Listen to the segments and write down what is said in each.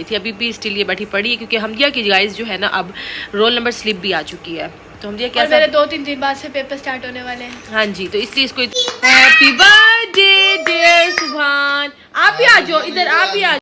गई थी, अभी भी इसलिए बैठी पड़ी है क्योंकि हमदिया की गाइस जो है ना अब रोल नंबर स्लिप भी आ चुकी है। तो हमदिया क्या मेरे 2-3 दिन बाद से पेपर स्टार्ट होने वाले हैं। हाँ जी, तो इसलिए इसको हैप्पी बर्थडे डियर सुभान। आप भी आ जाओ इधर, आप भी आ जाओ।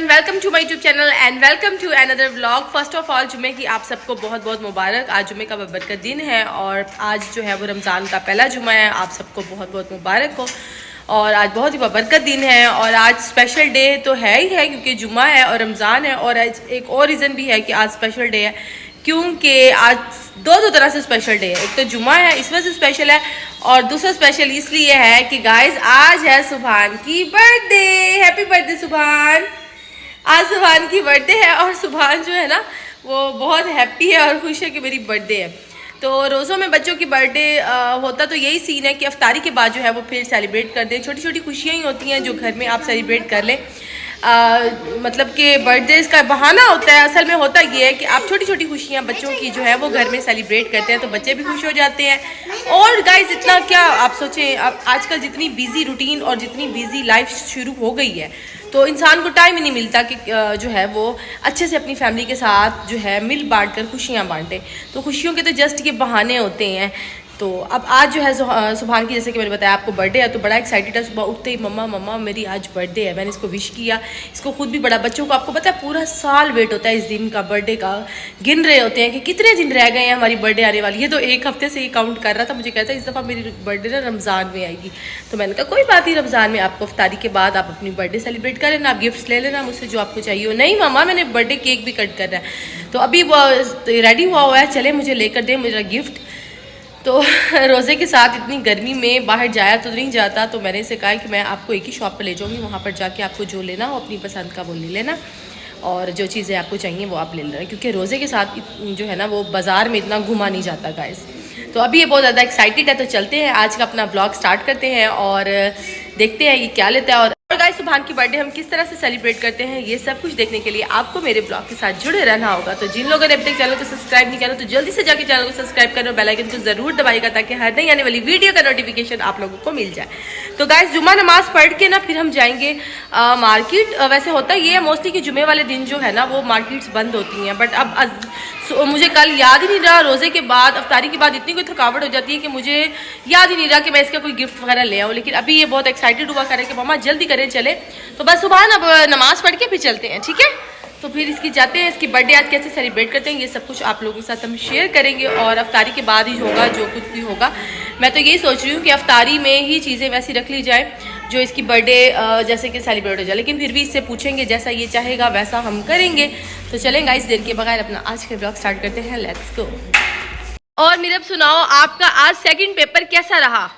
Welcome to my YouTube channel and welcome to another vlog. First of all जुमे की आप सबको बहुत बहुत मुबारक। आज जुमे का बरकत दिन है और आज जो है वो रमज़ान का पहला जुमा है। आप सबको बहुत बहुत मुबारक हो और आज बहुत ही बरकत दिन है और आज स्पेशल डे तो है ही है क्योंकि जुमा है और रमज़ान है। और आज एक और रीज़न भी है कि आज स्पेशल डे है क्योंकि आज दो तरह से स्पेशल डे है। एक तो जुमा है इस वजह से स्पेशल है और दूसरा स्पेशल इसलिए है कि गाइज आज है सुभान की बर्थडे। हैप्पी बर्थडे सुभान। आज सुभान की बर्थडे है और सुभान जो है ना वो बहुत हैप्पी है और खुश है कि मेरी बर्थडे है। तो रोज़ों में बच्चों की बर्थडे होता तो यही सीन है कि अफ्तारी के बाद जो है वो फिर सेलिब्रेट कर दें। छोटी छोटी खुशियाँ ही होती हैं जो घर में आप सेलिब्रेट कर लें। मतलब कि बर्थडे का बहाना होता है, असल में होता ये है कि आप छोटी छोटी खुशियाँ बच्चों की जो है वो घर में सेलिब्रेट करते हैं तो बच्चे भी खुश हो जाते हैं। और गाइस इतना क्या आप सोचें, आजकल जितनी बिजी रूटीन और जितनी बिजी लाइफ शुरू हो गई है तो इंसान को टाइम ही नहीं मिलता कि जो है वो अच्छे से अपनी फैमिली के साथ जो है मिल बांट कर खुशियाँ बांटे। तो खुशियों के तो जस्ट ये बहाने होते हैं। तो अब आज जो है सुभान की जैसे कि मैंने बताया आपको बर्थडे है तो बड़ा एक्साइटेड है। सुबह उठते ही मम्मा मेरी आज बर्थडे है। मैंने इसको विश किया, इसको खुद भी बड़ा, बच्चों को आपको पता है पूरा साल वेट होता है इस दिन का, बर्थडे का गिन रहे होते हैं कि कितने दिन रह गए हैं हमारी बर्थडे आने वाली है। तो एक हफ्ते से ही काउंट कर रहा था, मुझे कहता है इस दफ़ा मेरी बर्थडे ना रमज़ान में आएगी। तो मैंने कहा कोई बात नहीं, रमज़ान में आपको इफ्तारी के बाद आप अपनी बर्थडे सेलिब्रेट कर लेना, आप गिफ्ट्स ले लेना मुझसे जो आपको चाहिए हो। नहीं मामा मैंने बर्थडे केक भी कट करना है। तो अभी वो रेडी हुआ है, चले मुझे लेकर दे मेरा गिफ्ट। तो रोज़े के साथ इतनी गर्मी में बाहर जाया तो नहीं जाता तो मैंने इसे कहा कि मैं आपको एक ही शॉप पर ले जाऊँगी, वहाँ पर जाके आपको जो लेना हो अपनी पसंद का वो ले लेना और जो चीज़ें आपको चाहिए वो आप ले लेना क्योंकि रोज़े के साथ जो है ना वो बाज़ार में इतना घुमा नहीं जाता गाइस। तो अभी ये बहुत ज़्यादा एक्साइटेड है तो चलते हैं आज का अपना ब्लॉग स्टार्ट करते हैं और देखते हैं ये क्या लेता है। और गाइस सुभान की बर्थडे हम किस तरह से सेलिब्रेट करते हैं ये सब कुछ देखने के लिए आपको मेरे ब्लॉग के साथ जुड़े रहना होगा। तो जिन लोगों ने अभी तक चैनल को सब्सक्राइब नहीं किया तो जल्दी से जाके चैनल को सब्सक्राइब करो, बेल आइकन को जरूर दबाएगा ताकि हर नई आने वाली वीडियो का नोटिफिकेशन आप लोगों को मिल जाए। तो गाइस जुमा नमाज पढ़ के ना फिर हम जाएंगे मार्केट। वैसे होता ये है मोस्टली कि जुमे वाले दिन जो है ना वो मार्केट्स बंद होती हैं, बट अब मुझे कल याद ही नहीं रहा, रोज़े के बाद अफ्तारी के बाद इतनी कोई थकावट हो जाती है कि मुझे याद ही नहीं रहा कि मैं इसका कोई गिफ्ट वगैरह ले आऊँ। लेकिन अभी ये बहुत एक्साइटेड हुआ करे कि मामा जल्दी करें चले। तो बस सुभान अब नमाज़ पढ़ के फिर चलते हैं, ठीक है। तो फिर इसकी जाते हैं, इसकी बर्थडे आज कैसे सेलिब्रेट करते हैं ये सब कुछ आप लोगों के साथ हम शेयर करेंगे और अफ्तारी के बाद ही होगा जो कुछ भी होगा। मैं तो यही सोच रही हूँ कि अफ्तारी में ही चीज़ें वैसी रख ली जाए जो इसकी बर्थडे जैसे कि सेलिब्रेट हो जाए, लेकिन फिर भी इससे पूछेंगे जैसा ये चाहेगा वैसा हम करेंगे। तो चलेंगे इस देर के बगैर अपना आज के ब्लॉग स्टार्ट करते हैं, लेट्स गो। और मीरब सुनाओ आपका आज सेकंड पेपर कैसा रहा?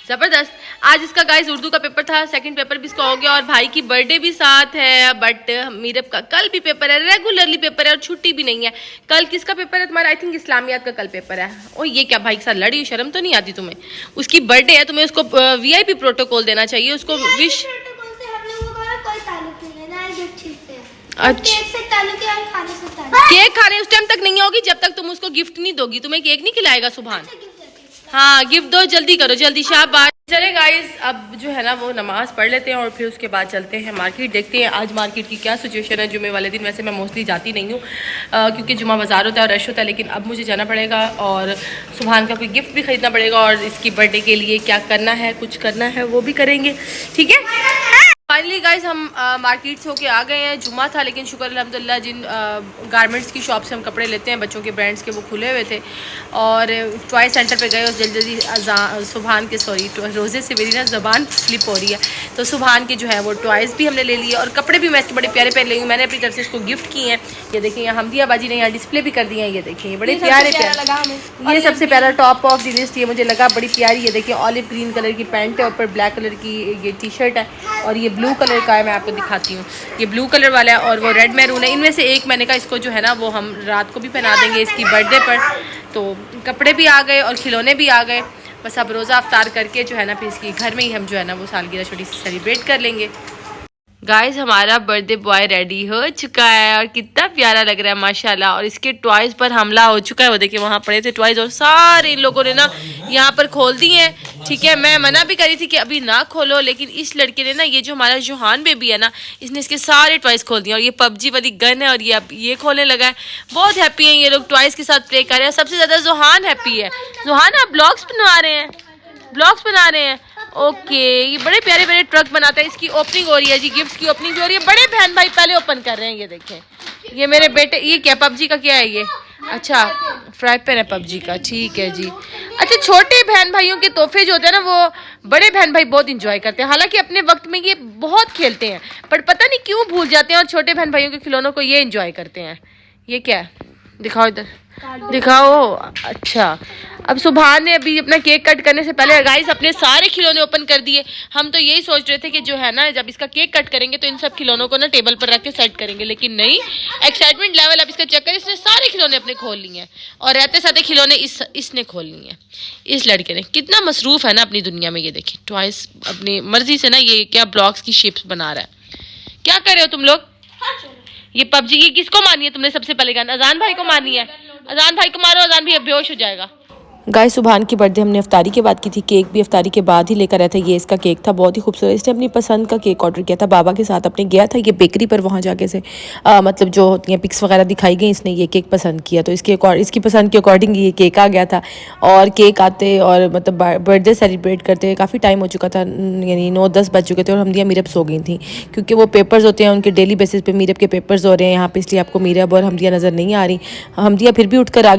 ज़बरदस्त। आज इसका गाइस उर्दू का पेपर था, सेकंड पेपर भी इसका हो गया और भाई की बर्थडे भी साथ है। बट मीरब का कल भी पेपर है, रेगुलरली पेपर है और छुट्टी भी नहीं है। कल किसका पेपर है तुम्हारा? आई थिंक इस्लामियात का कल पेपर है। ओ ये क्या भाई के साथ लड़ी, शर्म तो नहीं आती तुम्हें? उसकी बर्थडे है, तुम्हें उसको VIP प्रोटोकॉल देना चाहिए, उसको विश। अच्छा केक खाने उस टाइम तक नहीं होगी जब तक तुम उसको गिफ्ट नहीं दोगी, तुम्हें केक नहीं खिलाएगा सुभान। हाँ गिफ्ट दो, जल्दी करो, जल्दी शाबाश। चले गाइस अब जो है ना वो नमाज पढ़ लेते हैं और फिर उसके बाद चलते हैं मार्केट, देखते हैं आज मार्केट की क्या सिचुएशन है जुमे वाले दिन। वैसे मैं मोस्टली जाती नहीं हूँ क्योंकि जुमा बाजार होता है और रश होता है, लेकिन अब मुझे जाना पड़ेगा और सुभान का कोई गिफ्ट भी खरीदना पड़ेगा और इसकी बर्थडे के लिए क्या करना है, कुछ करना है वो भी करेंगे, ठीक है। फाइनली गाइज हम मार्केट से होके आ गए हैं। जुमा था लेकिन शुक्र अल्हम्दुलिल्लाह जिन गारमेंट्स की शॉप से हम कपड़े लेते हैं बच्चों के ब्रांड्स के वो खुले हुए थे और टॉय सेंटर पे गए और जल्दी सुभान के रोज़े से मेरी ना ज़बान स्लिप हो रही है तो सुभान के जो है वो टॉयज़ भी हमने ले लिए और कपड़े भी मैं बड़े प्यारे प्यारे ले ली। मैंने अपनी तरफ से इसको गिफ्ट किए हैं। ये देखिए यहाँ हमदिया बाजी ने यहाँ डिस्प्ले भी कर दिए हैं, ये देखिए बड़े प्यारे प्यारे। ये सबसे प्यारा टॉप ऑफ द लिस्ट ये मुझे लगा बड़ी प्यारी। ये देखिए ऑलिव ग्रीन कलर की पैंट है, ऊपर ब्लैक कलर की ये टी शर्ट है और ये ब्लू कलर का है, मैं आपको दिखाती हूँ। ये ब्लू कलर वाला है और वो रेड मैरून है। इनमें से एक मैंने कहा इसको जो है ना वो हम रात को भी पहना देंगे इसकी बर्थडे पर। तो कपड़े भी आ गए और खिलौने भी आ गए। बस अब रोज़ा अफ्तार करके जो है ना फिर इसकी घर में ही हम जो है ना वो सालगिरह छोटी सी सेलिब्रेट कर लेंगे। गाइस हमारा बर्थडे बॉय रेडी हो चुका है और कितना प्यारा लग रहा है माशाल्लाह। और इसके टॉयज पर हमला हो चुका है। वो देखिए वहाँ पड़े थे टॉयज और सारे इन लोगों ने ना यहाँ पर खोल दिए हैं। ठीक है, मैं मना भी करी थी कि अभी ना खोलो, लेकिन इस लड़के ने ना, ये जो हमारा जोहान बेबी है ना, इसने इसके सारे टॉयज खोल दिए। और ये पबजी वाली गन है और ये अब ये खोलने लगा है। बहुत हैप्पी हैं ये लोग, टॉयज के साथ प्ले कर रहे हैं। सबसे ज़्यादा जोहान हैप्पी है। जोहान आप ब्लॉग्स बनवा रहे हैं, ब्लॉग्स बना रहे हैं। ओके, ये बड़े प्यारे प्यारे ट्रक बनाता है। इसकी ओपनिंग हो रही है जी, गिफ्ट्स की ओपनिंग भी हो रही है। बड़े बहन भाई पहले ओपन कर रहे हैं। ये देखें, ये मेरे बेटे, ये क्या पबजी का क्या है ये? अच्छा, फ्राई पैन है पबजी का, ठीक है जी। अच्छा, छोटे बहन भाइयों के तोहफे जो होते हैं ना वो बड़े बहन भाई बहुत इंजॉय करते हैं। हालांकि अपने वक्त में ये बहुत खेलते हैं पर पता नहीं क्यों भूल जाते हैं और छोटे बहन भाइयों के खिलौनों को ये इंजॉय करते हैं। ये क्या है? दिखाओ इधर, दिखाओ। अच्छा, अब सुभान ने अभी अपना केक कट करने से पहले गाइस अपने सारे खिलौने ओपन कर दिए। हम तो यही सोच रहे थे कि जो है ना जब इसका केक कट करेंगे तो इन सब खिलौनों को ना टेबल पर रख के सेट करेंगे, लेकिन नहीं, एक्साइटमेंट लेवल अब इसका चेक कर, इसने सारे खिलौने अपने खोल लिए हैं और रहते साथे खिलौने इसने खोल लिए हैं। इस लड़के ने कितना मसरूफ है ना अपनी दुनिया में। ये देखिए टॉयज अपनी मर्जी से ना ये क्या ब्लॉक्स की शेप्स बना रहा है। क्या कर रहे हो तुम लोग? ये पबजी, ये किसको मारनी है तुमने सबसे पहले गन? अजान भाई को मारनी है। अजान भाई को मारो, अजान भाई बेहोश हो जाएगा। गाइस सुभान की बर्थडे हमने इफ्तारी के बाद की थी। केक भी इफ्तारी के बाद ही लेकर आया था। ये इसका केक था, बहुत ही खूबसूरत। इसने अपनी पसंद का केक ऑर्डर किया था, बाबा के साथ अपने गया था ये बेकरी पर। वहाँ जाके से मतलब जो होती हैं पिक्स वगैरह दिखाई गई, इसने ये केक पसंद किया तो इसकी पसंद के अकॉर्डिंग ये केक आ गया था। और केक आते और मतलब बर्थडे सेलिब्रेट करते काफ़ी टाइम हो चुका था, यानी 9-10 बज चुके थे और हमदिया मीरब सो गई थी क्योंकि वो पेपर्स होते हैं उनके डेली बेसिस पे। मीरब के पेपर्स हो रहे हैं यहाँ पे, इसलिए आपको मीरब और हमदिया नज़र नहीं आ रही। हमदिया फिर भी उठकर आ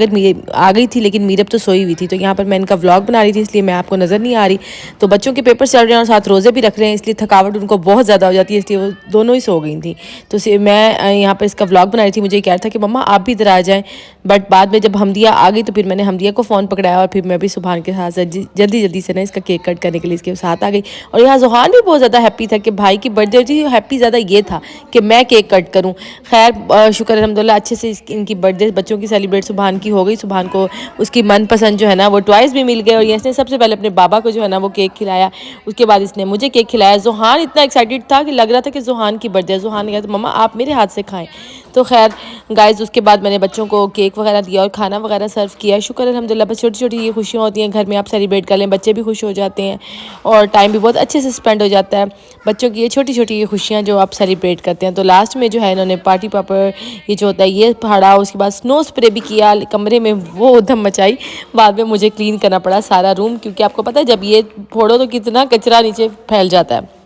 गई थी लेकिन मीरब तो सोई हुई थी। तो यहाँ पर मैं इनका व्लॉग बना रही थी इसलिए मैं आपको नज़र नहीं आ रही। तो बच्चों के पेपर चल रहे हैं और साथ रोज़े भी रख रहे हैं, इसलिए थकावट उनको बहुत ज़्यादा हो जाती है, इसलिए वो दोनों ही सो गई थी। तो मैं यहाँ पर इसका व्लॉग बना रही थी। मुझे कह रहा था कि मम्मा आप भी इधर आ जाएँ, बट बाद में जब हमदिया आ गई तो फिर मैंने हमदिया को फ़ोन पकड़ाया और फिर मैं भी सुभान के साथ जल्दी से ना इसका केक कट करने के लिए इसके साथ आ गई। और यहाँ जुहान भी बहुत ज़्यादा हैप्पी था कि भाई की बर्थडे थी। हैप्पी ज़्यादा ये था कि मैं केक कट करूँ। खैर शुक्र अल्हम्दुलिल्लाह अच्छे से इनकी बर्थडे बच्चों की सेलिब्रेट सुभान की हो गई। सुभान को उसकी मनपसंद जो है ना वो टॉयज़ भी मिल गए और इसने सबसे पहले अपने बाबा को जो है ना वो केक खिलाया, उसके बाद इसने मुझे केक खिलाया। जुहान इतना एक्साइटेड था कि लग रहा था कि जुहान की बर्थडे। जुहान ने कहा तो मम्मा आप मेरे हाथ से खाएं। तो खैर गाइस उसके बाद मैंने बच्चों को केक वगैरह दिया और खाना वगैरह सर्व किया। शुक्र अल्हम्दुलिल्लाह, बस छोटी छोटी ये खुशियाँ होती हैं घर में, आप सेलिब्रेट कर लें, बच्चे भी खुश हो जाते हैं और टाइम भी बहुत अच्छे से स्पेंड हो जाता है। बच्चों की ये छोटी छोटी ये खुशियाँ जो आप सेलिब्रेट करते हैं। तो लास्ट में जो है इन्होंने पार्टी पेपर ये जो होता है ये फाड़ा, उसके बाद स्नो स्प्रे भी किया कमरे में, वो उधम मचाई। बाद में मुझे क्लीन करना पड़ा सारा रूम क्योंकि आपको पता है जब ये फोड़ो तो कितना कचरा नीचे फैल जाता है।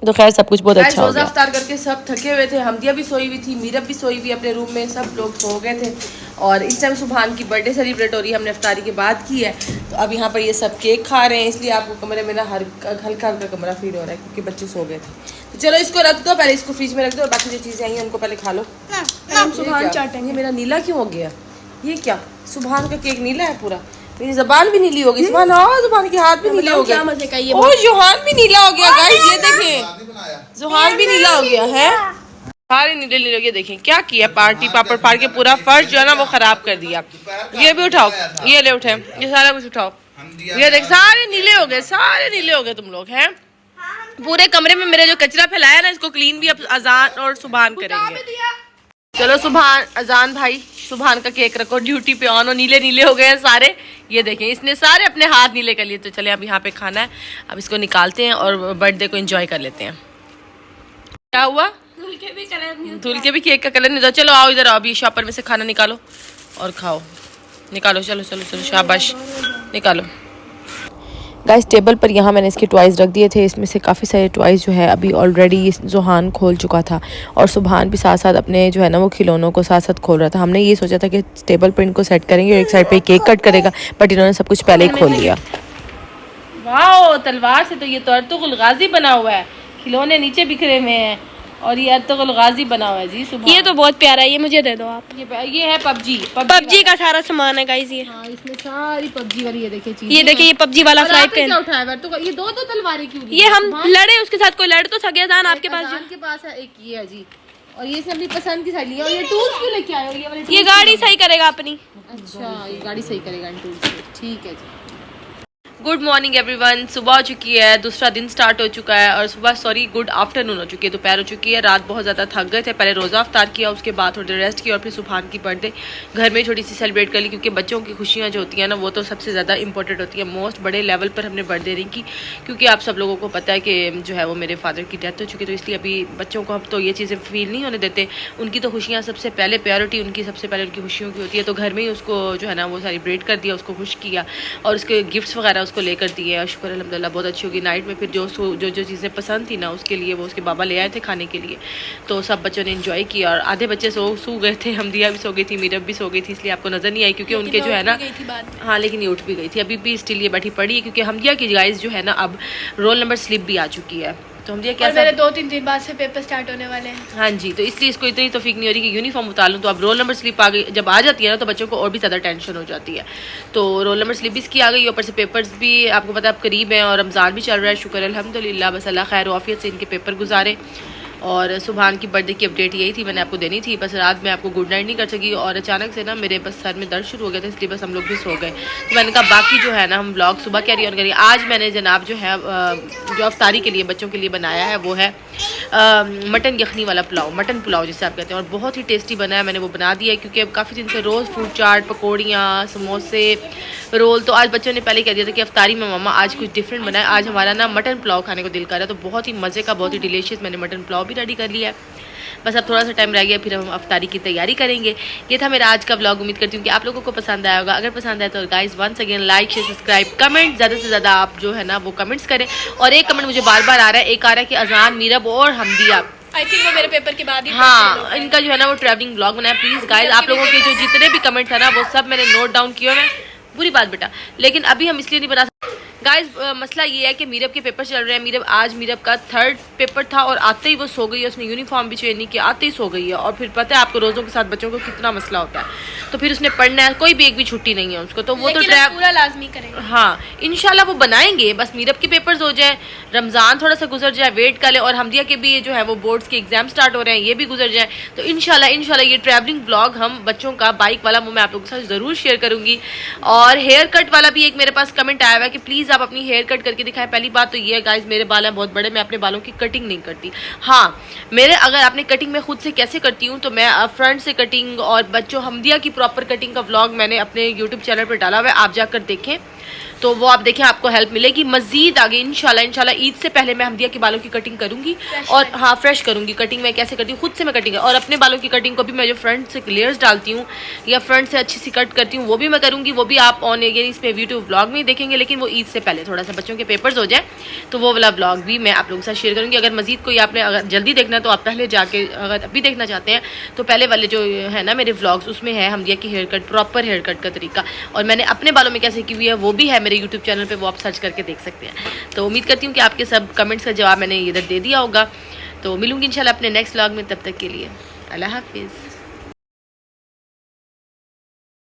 तो खैर सब कुछ बहुत अच्छा हो गया। अफ्तार करके सब थके हुए थे, हमदिया भी सोई हुई थी, मीरब भी सोई हुई अपने रूम में, सब लोग सो गए थे। और इस टाइम सुभान की बर्थडे सेलिब्रेट हो रही है, हमने इफ्तारी के बाद की है। तो अब यहाँ पर ये सब केक खा रहे हैं, इसलिए आपको कमरे में ना हल्का हल्का कमरा फील हो रहा है क्योंकि बच्चे सो गए थे। तो चलो इसको रख दो, पहले इसको फ्रिज में रख दो और बाकी जो चीज़ें आई हैं उनको पहले खा लो। सुभान चाटेंगे। मेरा नीला क्यों हो गया? ये क्या सुभान का केक नीला है पूरा? मेरी ज़बान भी नीली हो गई। सुभान, हाँ जुबान के हाथ भी नीले हो गए। ओ जुहान भी नीला हो गया गाइस, ये देखें जुहान भी नीला हो गया है, सारे नीले नीले हो गए। देखें क्या किया, पार्टी पापड़ फाड़ के पूरा फर्श जो है ना वो खराब कर दिया। ये भी उठाओ, ये ले उठे, ये सारा कुछ उठाओ। ये देख सारे नीले हो गए, सारे नीले हो गए तुम लोग हैं। पूरे कमरे में मेरे जो कचरा फैलाया ना इसको क्लीन भी अब अजान और सुभान करेंगे। चलो सुभान, अजान भाई सुभान का केक रखो, ड्यूटी पे ऑन हो। नीले नीले हो गए हैं सारे, ये देखें इसने सारे अपने हाथ नीले कर लिए। तो चले अब यहाँ पे खाना है, अब इसको निकालते हैं और बर्थडे को एंजॉय कर लेते हैं। क्या हुआ? धुल के भी केक का कलर नहीं था। चलो आओ इधर आओ, अभी शॉपर में से खाना निकालो और खाओ। निकालो, चलो चलो चलो, शाबाश निकालो। गाइस टेबल पर यहाँ मैंने इसके टॉयज़ रख दिए थे। इसमें से काफ़ी सारे टॉयज़ जो है अभी ऑलरेडी जुहान खोल चुका था और सुभान भी साथ साथ अपने जो है ना वो खिलौनों को साथ साथ खोल रहा था। हमने ये सोचा था कि टेबल पर इनको सेट करेंगे और एक साइड पे केक कट करेगा, बट इन्होंने सब कुछ पहले ही खोल लिया। वाह, तलवार से तो ये तो अर्तुगरुल गाजी बना हुआ है, खिलौने नीचे बिखरे हुए हैं और ये अर्तुगरुल गाजी बना हुआ है जी सुबह। ये तो बहुत प्यारा है, ये मुझे दे दो आप। ये है पबजी का सारा सामान है गाइस ये। हाँ, इसमें सारी पबजी वाली ये देखिए चीज़। ये देखिए, ये पबजी वाला फ्राई पैन। क्या उठाया है तो ये दो तलवारें क्यों? ये हम लड़े उसके साथ, कोई लड़ तो सके जान आपके पास। के पास है एक ये है जी, और ये अपनी पसंद की साइड लिया। और ये टूल्स क्यों लेके आए हो? ये वाले ये गाड़ी सही करेगा अपनी। अच्छा, ये गाड़ी सही करेगा इन टूल्स से, ठीक है जी। Good morning everyone. सुबह हो चुकी है, दूसरा दिन स्टार्ट हो चुका है। और सुबह गुड आफ्टरनून हो चुकी है, दोपहर हो चुकी है। रात बहुत ज़्यादा थक गए थे, पहले रोज़ा अफ्तार किया, उसके बाद थोड़ी देर रेस्ट किया और फिर सुबहान की बर्थडे घर में छोटी सी सेलिब्रेट कर ली, क्योंकि बच्चों की खुशियाँ जो होती हैं ना वो तो सबसे ज़्यादा इंपॉर्टेंट होती है। मोस्ट बड़े लेवल पर हमने बर्थडे नहीं की, क्योंकि आप सब लोगों को पता है कि जो है वो मेरे फादर की डेथ हो चुकी है, तो इसलिए अभी बच्चों को हम तो ये चीज़ें फील नहीं होने देते। उनकी तो खुशियाँ सबसे पहले, प्रायोरिटी उनकी सबसे पहले उनकी खुशियों की होती है। तो घर में ही उसको जो है ना वो सेलिब्रेट कर दिया, उसको खुश किया और उसके गिफ्ट्स वगैरह उसको लेकर दिए। शुक्र अल्हम्दुलिल्लाह बहुत अच्छी होगी। नाइट में फिर जो चीज़ें पसंद थी ना उसके लिए वो उसके बाबा ले आए थे खाने के लिए, तो सब बच्चों ने एंजॉय किया। और आधे बच्चे सो गए थे, हमदिया भी सो गई थी, मीरब भी सो गई थी, इसलिए आपको नज़र नहीं आई क्योंकि उनके जो है ना, हाँ लेकिन ये उठ भी गई थी, अभी भी स्टिल ये बैठी पड़ी है, क्योंकि हमदिया की गाइस जो है ना अब रोल नंबर स्लिप भी आ चुकी है। तो हम दिया क्या मेरे 2-3 दिन बाद से पेपर स्टार्ट होने वाले हैं। हाँ जी, तो इसलिए इसको इतनी तौफीक नहीं हो रही कि यूनिफॉर्म उतार लूँ। तो अब रोल नंबर स्लिप आ गई, जब आ जाती है ना तो बच्चों को और भी ज़्यादा टेंशन हो जाती है। तो रोल नंबर स्लिप भी इसकी आ गई, ऊपर से पेपर्स भी आपको पता है अब करीब हैं और रमज़ान भी चल रहा है। शुक्र अल्हम्दुलिल्लाह, बस अल्लाह खैर आफियत से इनके पेपर गुजारे। और सुबहान की बर्थडे की अपडेट यही थी, मैंने आपको देनी थी। बस रात में आपको गुड नाइट नहीं कर सकी और अचानक से ना मेरे बस सर में दर्द शुरू हो गया था, इसलिए बस हम लोग भी सो गए। तो मैंने कहा बाकी जो है ना हम व्लॉग सुबह कैरी ऑन करिए। आज मैंने जनाब जो है जो अफ्तारी के लिए बच्चों के लिए बनाया है वो है मटन यखनी वाला पुलाव, मटन पुलाव जिसे आप कहते हैं, और बहुत ही टेस्टी बना है। मैंने वो बना दिया है क्योंकि अब काफ़ी दिन से रोज़ फ्रूट चाट, पकौड़ियाँ, समोसे, रोल, तो आज बच्चों ने पहले कह दिया था कि अफ्तारी में मामा आज कुछ डिफरेंट बनाए। आज हमारा ना मटन पुलाव खाने को दिल कर रहा है, तो बहुत ही मज़े का, बहुत ही डिलीशियस मैंने मटन पुलाव भी रेडी कर लिया है। बस अब थोड़ा सा टाइम रह गया, फिर हम अफ्तारी की तैयारी करेंगे। ये था मेरा आज का व्लॉग। उम्मीद करती हूँ कि आप लोगों को पसंद आया होगा। अगर पसंद आया तो guys once again like, share, subscribe, comment, ज़्यादा से ज़्यादा आप जो है ना वो कमेंट्स करें। और एक कमेंट मुझे बार बार आ रहा है, एक आ रहा है कि अजान, मीरब और हमदिया, आई थिंक वो मेरे पेपर के बाद ही, हाँ इनका जो है ना वो ट्रैवलिंग ब्लॉग बनाया। प्लीज़ गाइस आप लोगों के जो जितने भी कमेंट्स है ना वो सब मैंने नोट डाउन किए हुए हैं। बुरी बात बेटा, लेकिन अभी हम इसलिए नहीं बना सकते गाइस। मसला ये है कि मीरब के पेपर चल रहे हैं। आज मीरब का 3rd पेपर था और आते ही वो सो गई है, उसने यूनिफॉर्म भी चेंज नहीं किया, आते ही सो गई है। और फिर पता है आपको रोज़ों के साथ बच्चों को कितना मसला होता है, तो फिर उसने पढ़ना है, कोई भी एक भी छुट्टी नहीं है उसको, तो वो तो पूरा लाजमी करेंगे। हाँ इंशाल्लाह वो बनाएंगे, बस मीरब के पेपर्स हो जाए, रमज़ान थोड़ा सा गुजर जाए, वेट कर ले, और हमदिया के भी जो है वो बोर्ड्स के एग्जाम स्टार्ट हो रहे हैं, ये भी गुजर जाए, तो इंशाल्लाह ये ट्रैवलिंग व्लॉग हम बच्चों का बाइक वाला वो मैं आप लोगों के साथ ज़रूर शेयर करूँगी। और हेयर कट वाला भी एक मेरे पास कमेंट आया हुआ है कि प्लीज़ आप अपनी हेयर कट करके दिखाएं। पहली बात तो ये है गाइस, मेरे बाल हैं बहुत बड़े, मैं अपने बालों की कटिंग नहीं करती। हाँ मेरे अगर आपने कटिंग में खुद से कैसे करती हूँ, तो मैं फ्रंट से कटिंग और बच्चों हमदिया की प्रॉपर कटिंग का व्लॉग मैंने अपने यूट्यूब चैनल पर डाला हुआ है, आप जाकर देखें, तो वो आप देखें, आपको हेल्प मिलेगी। मजीद आगे इंशाल्लाह ईद से पहले मैं हमदिया के बालों की कटिंग करूंगी, और हाँ फ्रेश करूंगी। कटिंग मैं कैसे करती हूँ, खुद से मैं कटिंग, और अपने बालों की कटिंग को भी मैं जो फ्रंट से लेयर्स डालती हूँ या फ्रंट से अच्छी सी कट करती हूँ वो भी मैं करूँगी। वो भी आप ऑन यानी इसमें यूट्यूब व्लॉग में ही देखेंगे, लेकिन वो ईद से पहले थोड़ा सा बच्चों के पेपर्स हो जाए तो वो वाला व्लॉग भी मैं आप लोगों के साथ शेयर करूँगी। अगर मजीद कोई आपने अगर जल्दी देखना है तो आप पहले जाके, अगर अभी देखना चाहते हैं तो पहले वाले जो है ना मेरे व्लॉग्स, उसमें है हमदिया की haircut, proper haircut का तरीका, और मैंने अपने बालों में कैसे की हुई है वो भी है मेरे यूट्यूब चैनल पर, वो आप सर्च करके देख सकते हैं। तो उम्मीद करती हूँ कि आपके सब कमेंट्स का जवाब मैंने इधर दे दिया होगा। तो मिलूंगी इंशाल्लाह अपने नेक्स्ट व्लॉग में, तब तक के लिए अल्लाह हाफिज़।